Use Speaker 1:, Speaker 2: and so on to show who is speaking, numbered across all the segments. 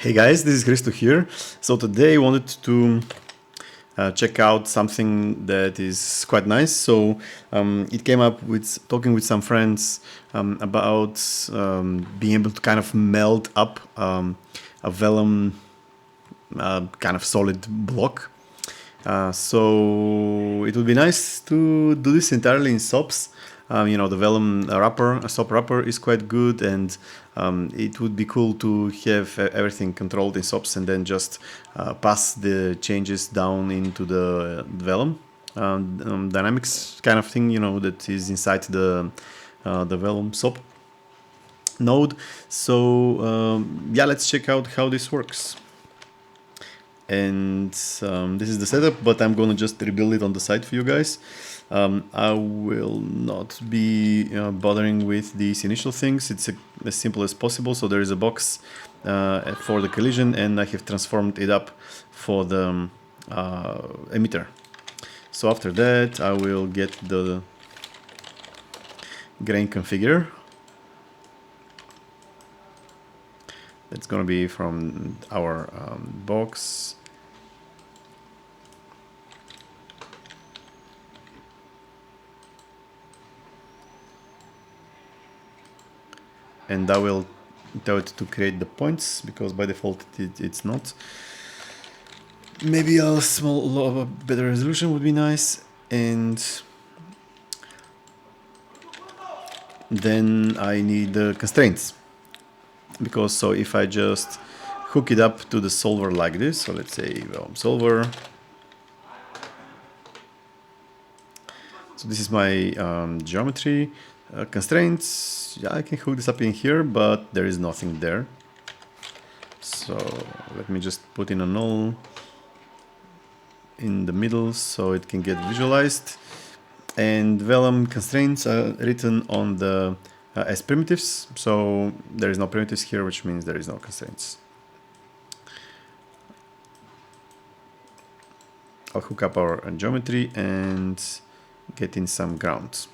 Speaker 1: Hey guys, this is Christo here. So today I wanted to check out something that is quite nice. So it came up with talking with some friends about being able to kind of melt up a vellum kind of solid block. So it would be nice to do this entirely in SOPs. The vellum wrapper, a SOP wrapper is quite good, and it would be cool to have everything controlled in SOPs and then just pass the changes down into the vellum dynamics kind of thing, that is inside the vellum SOP node. So yeah, let's check out how this works. And this is the setup, but I'm gonna just rebuild it on the side for you guys. I will not be bothering with these initial things. It's as simple as possible. So there is a box for the collision, and I have transformed it up for the emitter. So after that, I will get the grain configure. It's gonna be from our box. And I will tell it to create the points, because by default it's not. Maybe a better resolution would be nice. And then I need the constraints, because so if I just hook it up to the solver like this, so let's say Vellum Solver. So this is my geometry. Constraints, yeah, I can hook this up in here, but there is nothing there. So let me just put in a null in the middle so it can get visualized. And vellum constraints are written on the as primitives, so there is no primitives here, which means there is no constraints. I'll hook up our geometry and get in some grounds.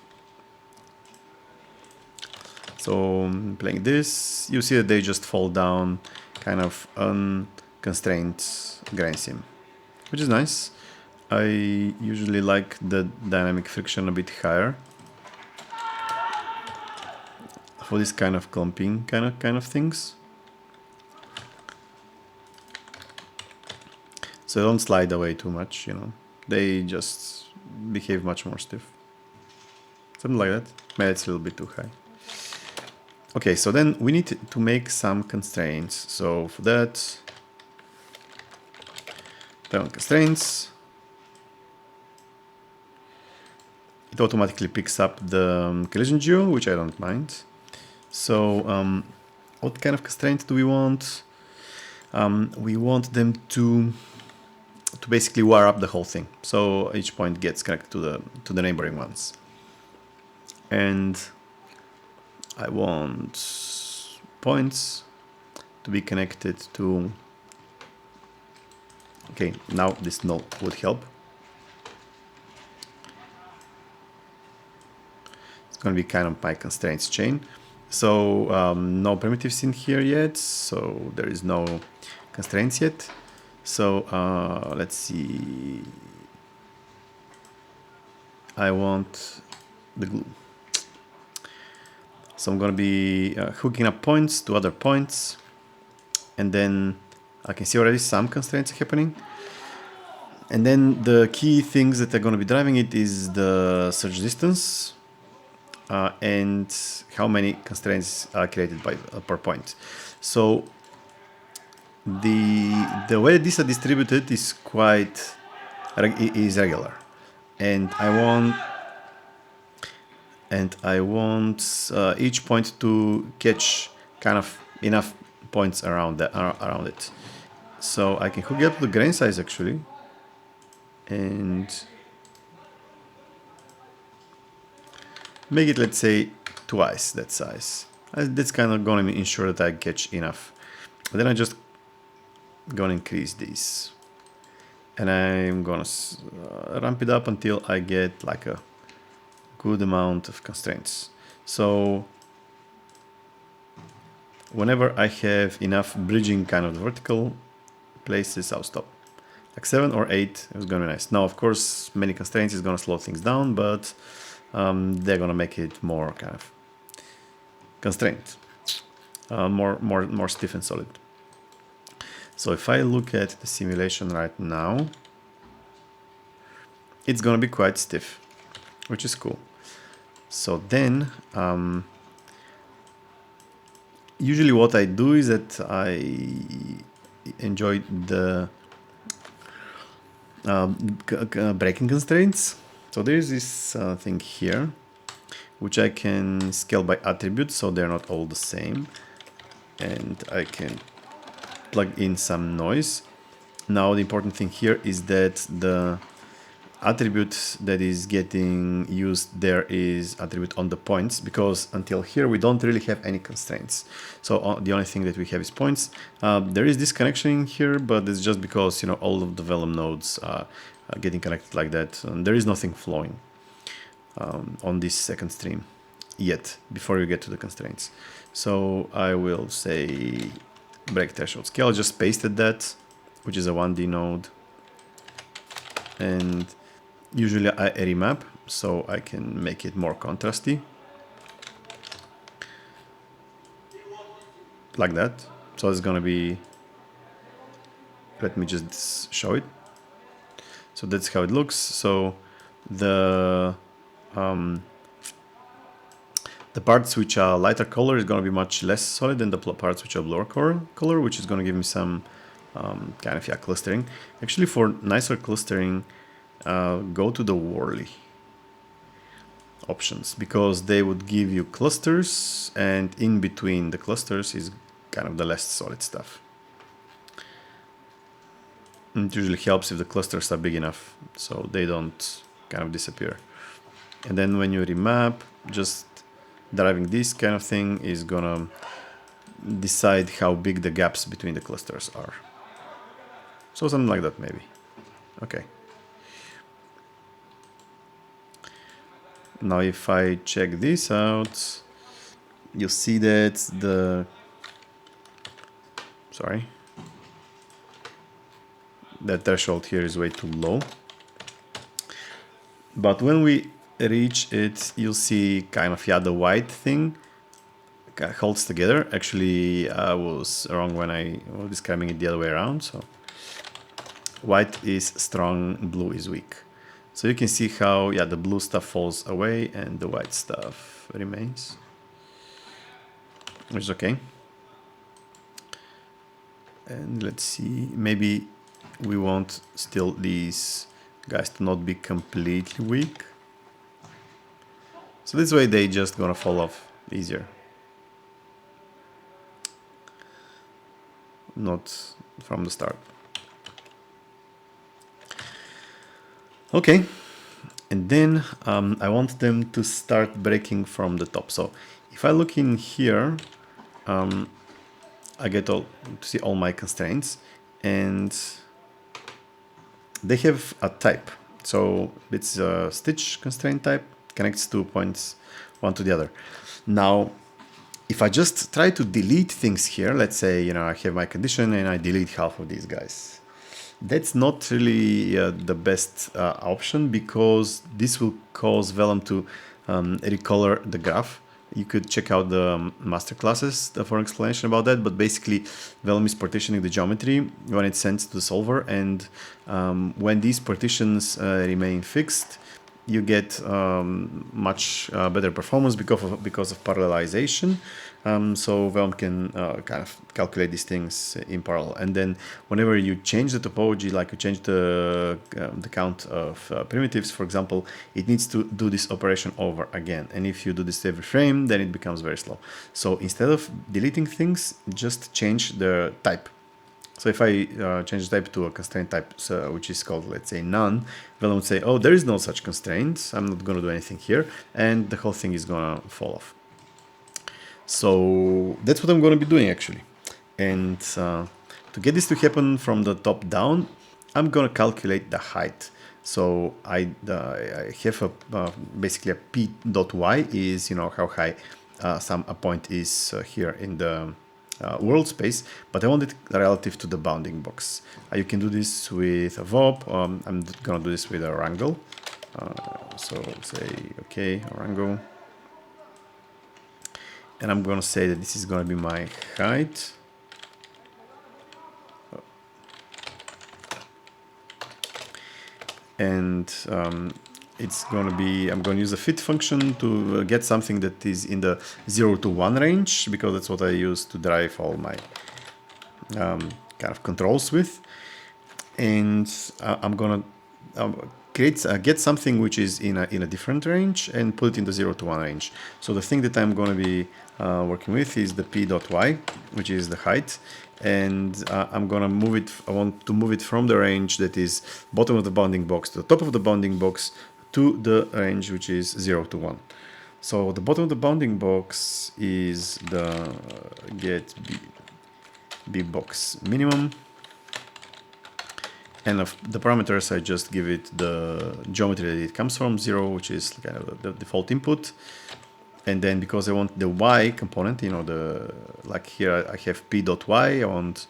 Speaker 1: So playing this, you see that they just fall down kind of unconstrained grain sim, which is nice. I usually like the dynamic friction a bit higher for this kind of clumping kind of things. So don't slide away too much, They just behave much more stiff. Something like that. Maybe it's a little bit too high. Okay, so then we need to make some constraints. So for that, turn on constraints. It automatically picks up the collision geo, which I don't mind. So what kind of constraint do we want? We want them to basically wire up the whole thing. So each point gets connected to the neighboring ones. And I want points to be connected to... Okay, now this null would help. It's going to be kind of my constraints chain. So no primitives in here yet, so there is no constraints yet. So let's see. I want the glue. So I'm going to be hooking up points to other points, and then I can see already some constraints happening. And then the key things that are going to be driving it is the search distance and how many constraints are created per point. So the way these are distributed is quite regular, and I want each point to catch kind of enough points around it. So I can hook it up to the grain size actually, and make it, let's say, twice that size. That's kind of going to ensure that I catch enough. And then I just going to increase these, and I'm going to ramp it up until I get like a good amount of constraints. So whenever I have enough bridging kind of vertical places, I'll stop. Like 7 or 8 is gonna be nice. Now, of course, many constraints is gonna slow things down, but they're gonna make it more kind of constrained, more stiff and solid. So if I look at the simulation right now, it's gonna be quite stiff, which is cool. So then, usually what I do is that I enjoy the breaking constraints. So there's this thing here, which I can scale by attribute, so they're not all the same. And I can plug in some noise. Now the important thing here is that the attribute that is getting used there is attribute on the points, because until here we don't really have any constraints. So the only thing that we have is points. There is this connection here, but it's just because, you know, all of the Vellum nodes are getting connected like that. And there is nothing flowing on this second stream yet before you get to the constraints. So I will say break threshold scale. I just pasted that, which is a 1D node. And usually I remap, so I can make it more contrasty. Like that. So it's gonna be, let me just show it. So that's how it looks. So the parts which are lighter color is gonna be much less solid than the parts which are lower color, which is gonna give me some kind of clustering. Actually, for nicer clustering, go to the Worley options, because they would give you clusters, and in between the clusters is kind of the less solid stuff. And it usually helps if the clusters are big enough so they don't kind of disappear. And then when you remap, just driving this kind of thing is gonna decide how big the gaps between the clusters are. So something like that maybe. Okay. Now if I check this out, you see that the threshold here is way too low. But when we reach it, you'll see kind of, the white thing holds together. Actually, I was wrong when I was describing it the other way around. So white is strong, blue is weak. So you can see how, the blue stuff falls away and the white stuff remains, which is okay. And let's see, maybe we want still these guys to not be completely weak. So this way they just gonna fall off easier. Not from the start. Okay, and then I want them to start breaking from the top. So if I look in here, I get to see all my constraints, and they have a type. So it's a stitch constraint type, connects 2 points one to the other. Now, if I just try to delete things here, let's say, I have my condition and I delete half of these guys. That's not really the best option, because this will cause Vellum to recolor the graph. You could check out the master classes for an explanation about that, but basically Vellum is partitioning the geometry when it sends to the solver, and when these partitions remain fixed, you get much better performance because of parallelization. So Vellum can kind of calculate these things in parallel. And then whenever you change the topology, like you change the count of primitives, for example, it needs to do this operation over again. And if you do this every frame, then it becomes very slow. So instead of deleting things, just change the type. So if I change the type to a constraint type, which is called, let's say, none, Vellum would say, oh, there is no such constraint, I'm not going to do anything here, and the whole thing is going to fall off. So that's what I'm going to be doing, actually. And to get this to happen from the top down, I'm going to calculate the height. So I have basically a p.y is, how high a point is here in the world space, but I want it relative to the bounding box. You can do this with a VOP. I'm gonna do this with a wrangle. So say okay, wrangle, and I'm gonna say that this is gonna be my height. And it's going to be, I'm going to use the fit function to get something that is in the 0 to 1 range, because that's what I use to drive all my kind of controls with. And I'm going to get something which is in a different range and put it in the 0 to 1 range. So the thing that I'm going to be working with is the p.y, which is the height. And I'm gonna move it, I want to move it from the range that is bottom of the bounding box to the top of the bounding box to the range which is 0 to 1. So the bottom of the bounding box is the get b box minimum, and of the parameters I just give it the geometry that it comes from, 0, which is kind of the default input. And then because I want the y component, you know, like here I have p.y, I want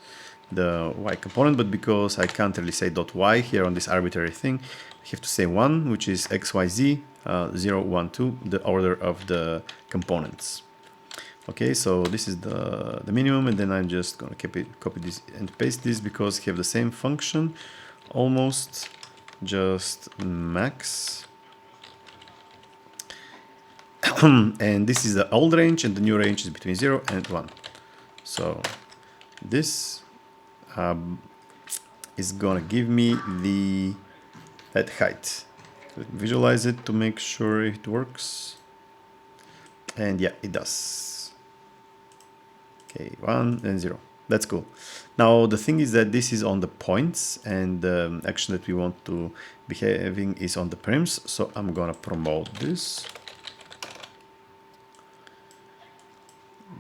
Speaker 1: the y component, but because I can't really say .y here on this arbitrary thing, I have to say 1, which is xyz, 0, 1, 2, the order of the components. Okay, so this is the minimum, and then I'm just gonna copy this and paste this, because we have the same function, almost, just max. And this is the old range, and the new range is between 0 and 1. So this is gonna give me the head height. Let me visualize it to make sure it works. And yeah, it does. Okay, 1 and 0. That's cool. Now the thing is that this is on the points, and the action that we want to be having is on the prims. So I'm gonna promote this.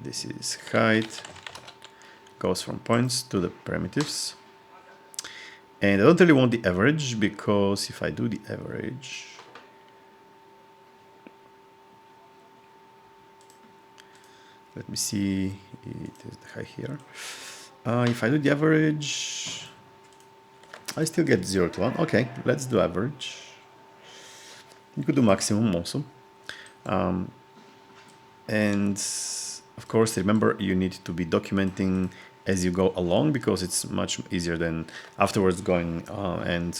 Speaker 1: This is height, goes from points to the primitives. And I don't really want the average, because if I do the average, let me see, it is the height here. If I do the average, I still get 0 to 1. Okay, let's do average. You could do maximum also. And of course, remember, you need to be documenting as you go along, because it's much easier than afterwards going and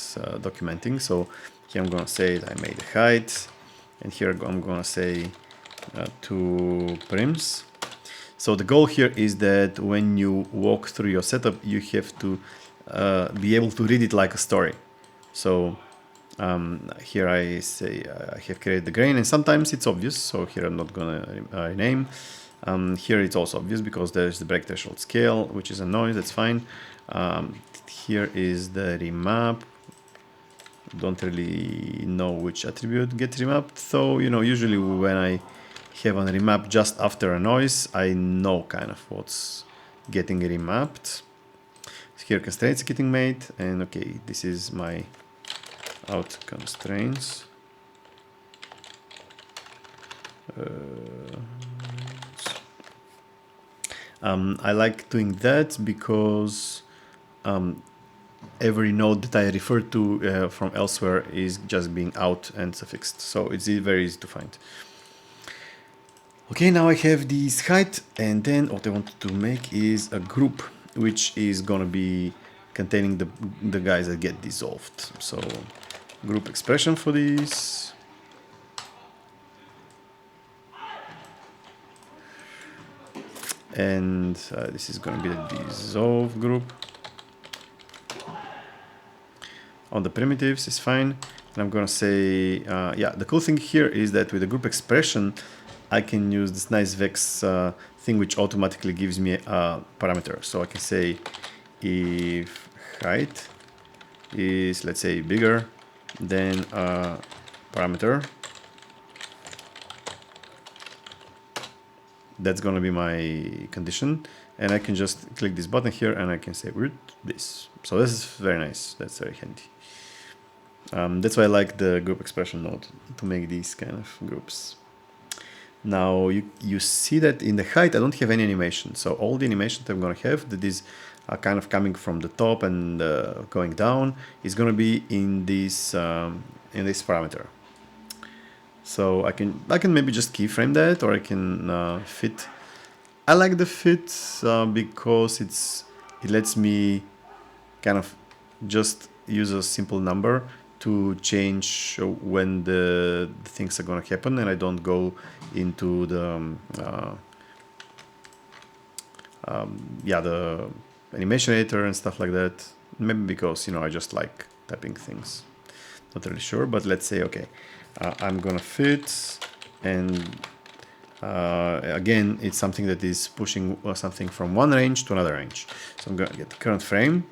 Speaker 1: documenting. So here I'm going to say that I made the height, and here I'm going to say 2 prims. So the goal here is that when you walk through your setup, you have to be able to read it like a story. So here I say I have created the grain, and sometimes it's obvious, so here I'm not going to rename. Here it's also obvious, because there's the break threshold scale, which is a noise, that's fine. Here is the remap. Don't really know which attribute get remapped, so you know, usually when I have a remap just after a noise, I know kind of what's getting remapped. So here constraints getting made, and okay, this is my out constraints. I like doing that because every node that I refer to from elsewhere is just being out and suffixed, so it's very easy to find. Okay, now I have this height, and then what I want to make is a group, which is gonna be containing the guys that get dissolved. So group expression for this. And this is going to be the dissolve group. On the primitives is fine. And I'm going to say, yeah, the cool thing here is that with the group expression, I can use this nice vex thing, which automatically gives me a parameter. So I can say if height is, let's say, bigger than a parameter, that's going to be my condition, and I can just click this button here and I can say root this. So this is very nice, that's very handy. That's why I like the group expression node, to make these kind of groups. Now you see that in the height I don't have any animation. So all the animation that I'm going to have that is kind of coming from the top and going down is going to be in this parameter. So I can maybe just keyframe that, or I can fit. I like the fit because it lets me kind of just use a simple number to change when the things are going to happen, and I don't go into the the animation editor and stuff like that. Maybe because I just like typing things. Not really sure, but let's say okay, I'm gonna fit, and again it's something that is pushing something from one range to another range. So I'm gonna get the current frame,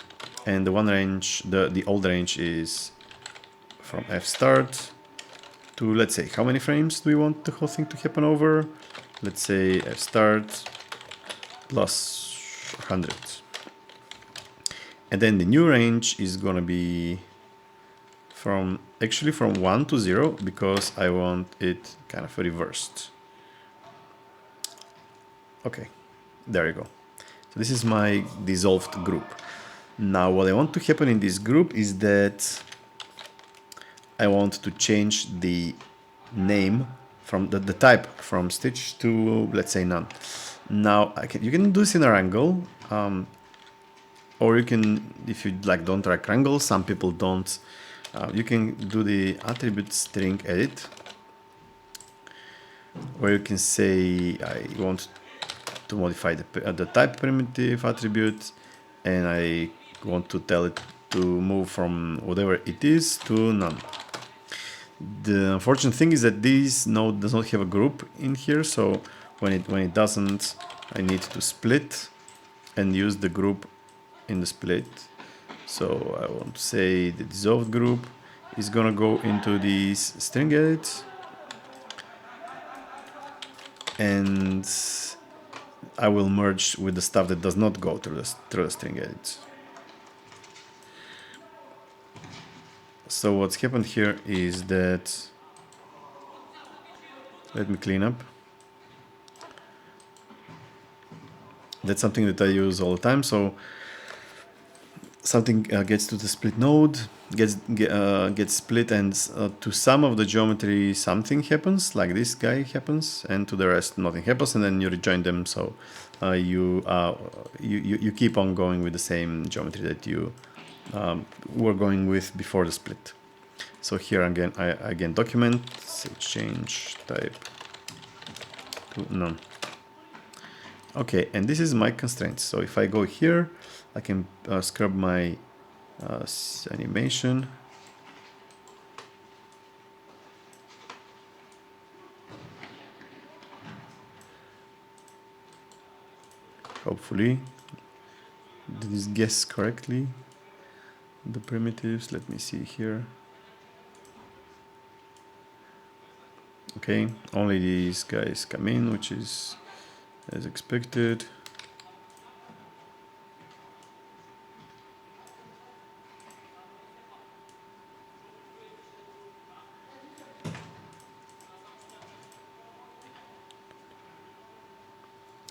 Speaker 1: and the one range, the old range is from f start to, let's say, how many frames do we want the whole thing to happen over? Let's say f start plus 100. And then the new range is gonna be from 1 to 0, because I want it kind of reversed. Okay, there you go. So this is my dissolved group. Now what I want to happen in this group is that I want to change the name from the type from stitch to, let's say, none. Now you can do this in a wrangle, or you can, if you like, don't like wrangle. Some people don't. You can do the attribute string edit, where you can say I want to modify the type primitive attribute, and I want to tell it to move from whatever it is to none. The unfortunate thing is that this node does not have a group in here, so when it doesn't, I need to split and use the group in the split. So I want to say the dissolved group is gonna go into this string edit, and I will merge with the stuff that does not go through the string edit. So what's happened here is that, let me clean up. That's something that I use all the time. So something gets to the split node, gets split, and to some of the geometry something happens, like this guy happens, and to the rest nothing happens, and then you rejoin them. So you keep on going with the same geometry that you were going with before the split. So here again, I document, say change type to none. Okay, and this is my constraints. So if I go here, I can scrub my animation. Hopefully, did this guess correctly? The primitives, let me see here. Okay, only these guys come in, which is as expected.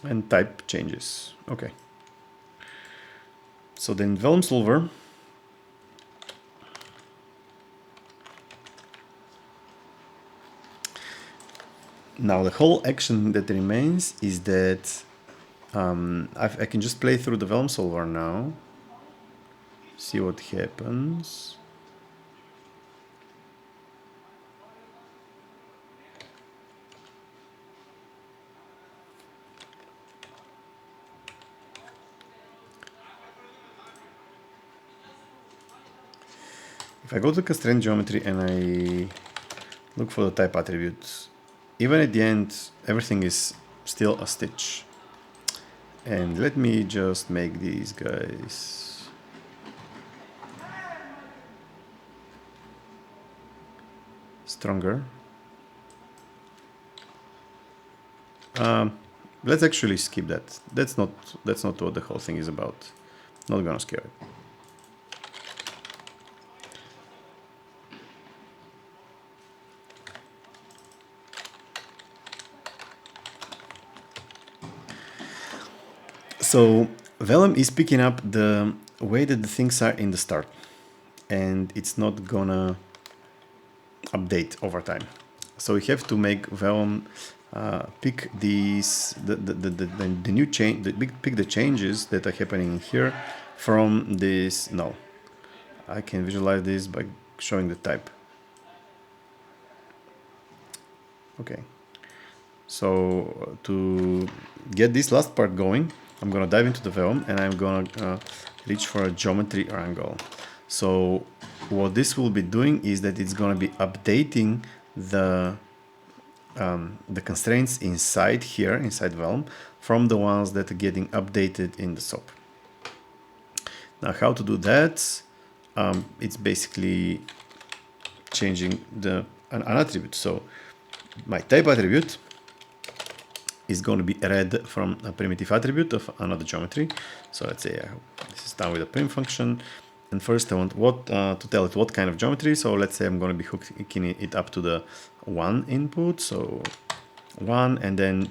Speaker 1: And type changes. Okay. So then Vellum Solver, now the whole action that remains is that I can just play through the Vellum Solver now, see what happens. If I go to constraint geometry and I look for the type attributes, even at the end, everything is still a stitch. And let me just make these guys stronger. Let's actually skip that. That's not what the whole thing is about. Not gonna scare it. So Vellum is picking up the way that the things are in the start, and it's not gonna update over time. So we have to make Vellum pick these the new change, pick the changes that are happening here from this null. I can visualize this by showing the type. Okay. So to get this last part going, I'm gonna dive into the Vellum and I'm gonna reach for a geometry angle. So what this will be doing is that it's gonna be updating the constraints inside here, inside Vellum, from the ones that are getting updated in the SOP. Now how to do that? It's basically changing an attribute. So my type attribute is going to be read from a primitive attribute of another geometry. So let's say this is done with a prim function. And first I want to tell it what kind of geometry. So let's say I'm going to be hooking it up to the 1 input. So 1, and then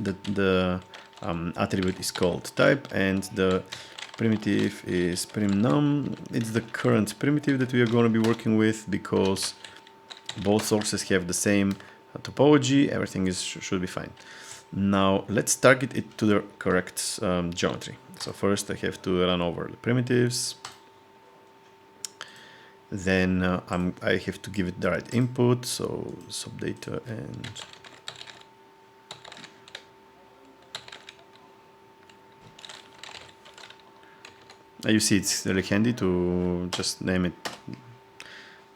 Speaker 1: the attribute is called type, and the primitive is primnum. It's the current primitive that we are going to be working with because both sources have the same topology. Everything should be fine. Now let's target it to the correct geometry. So first I have to run over the primitives. Then I have to give it the right input. So subdata and you see it's really handy to just name it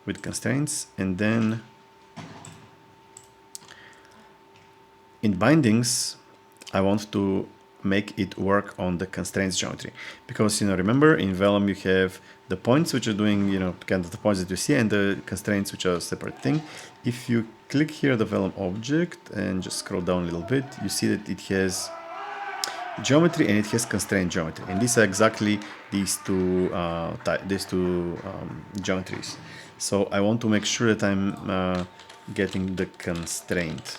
Speaker 1: with constraints. And then in bindings, I want to make it work on the constraints geometry, because remember in Vellum you have the points which are doing kind of the points that you see, and the constraints which are a separate thing. If you click here the Vellum object and just scroll down a little bit, you see that it has geometry and it has constraint geometry, and these are exactly these two geometries. So I want to make sure that I'm getting the constraint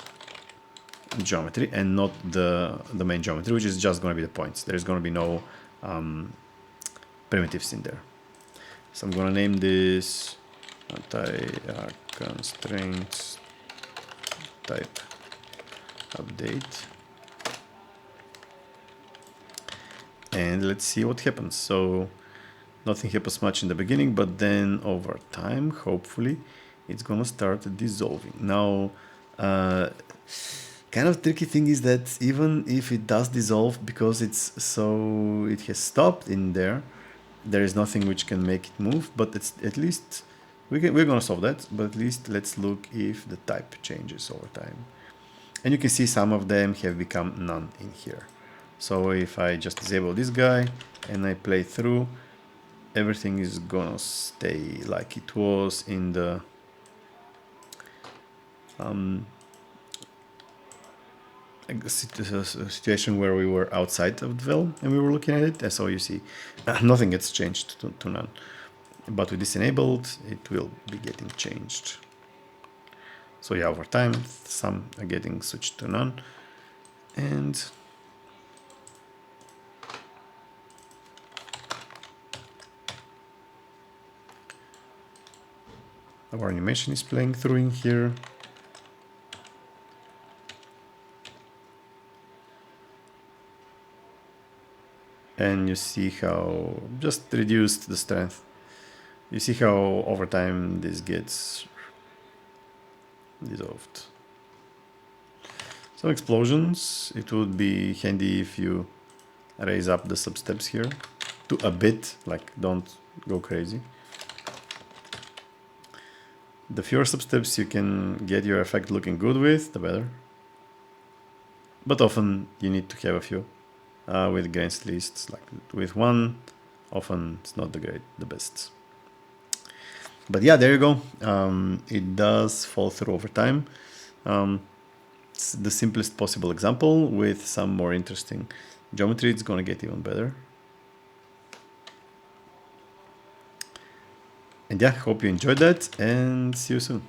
Speaker 1: geometry and not the main geometry, which is just going to be the points. There's going to be no primitives in there. So I'm going to name this constraints type update, and let's see what happens. So nothing happens much in the beginning, but then over time, hopefully, it's going to start dissolving. Now, kind of tricky thing is that even if it does dissolve, because it has stopped in there, there is nothing which can make it move. But it's at least we're going to solve that. But at least let's look if the type changes over time, and you can see some of them have become none in here. So if I just disable this guy and I play through, everything is gonna stay like it was in the situation where we were outside of the Vellum and we were looking at it. And so you see nothing gets changed to none. But with this enabled, it will be getting changed. So yeah, over time, some are getting switched to none. And our animation is playing through in here. And you see how just reduced the strength. You see how over time this gets dissolved. Some explosions. It would be handy if you raise up the substeps here to a bit, like don't go crazy. The fewer substeps you can get your effect looking good with, the better. But often you need to have a few. With grains lists, like with one, often it's not the best. But yeah, there you go. It does fall through over time. It's the simplest possible example. With some more interesting geometry, it's going to get even better. And yeah, hope you enjoyed that, and see you soon.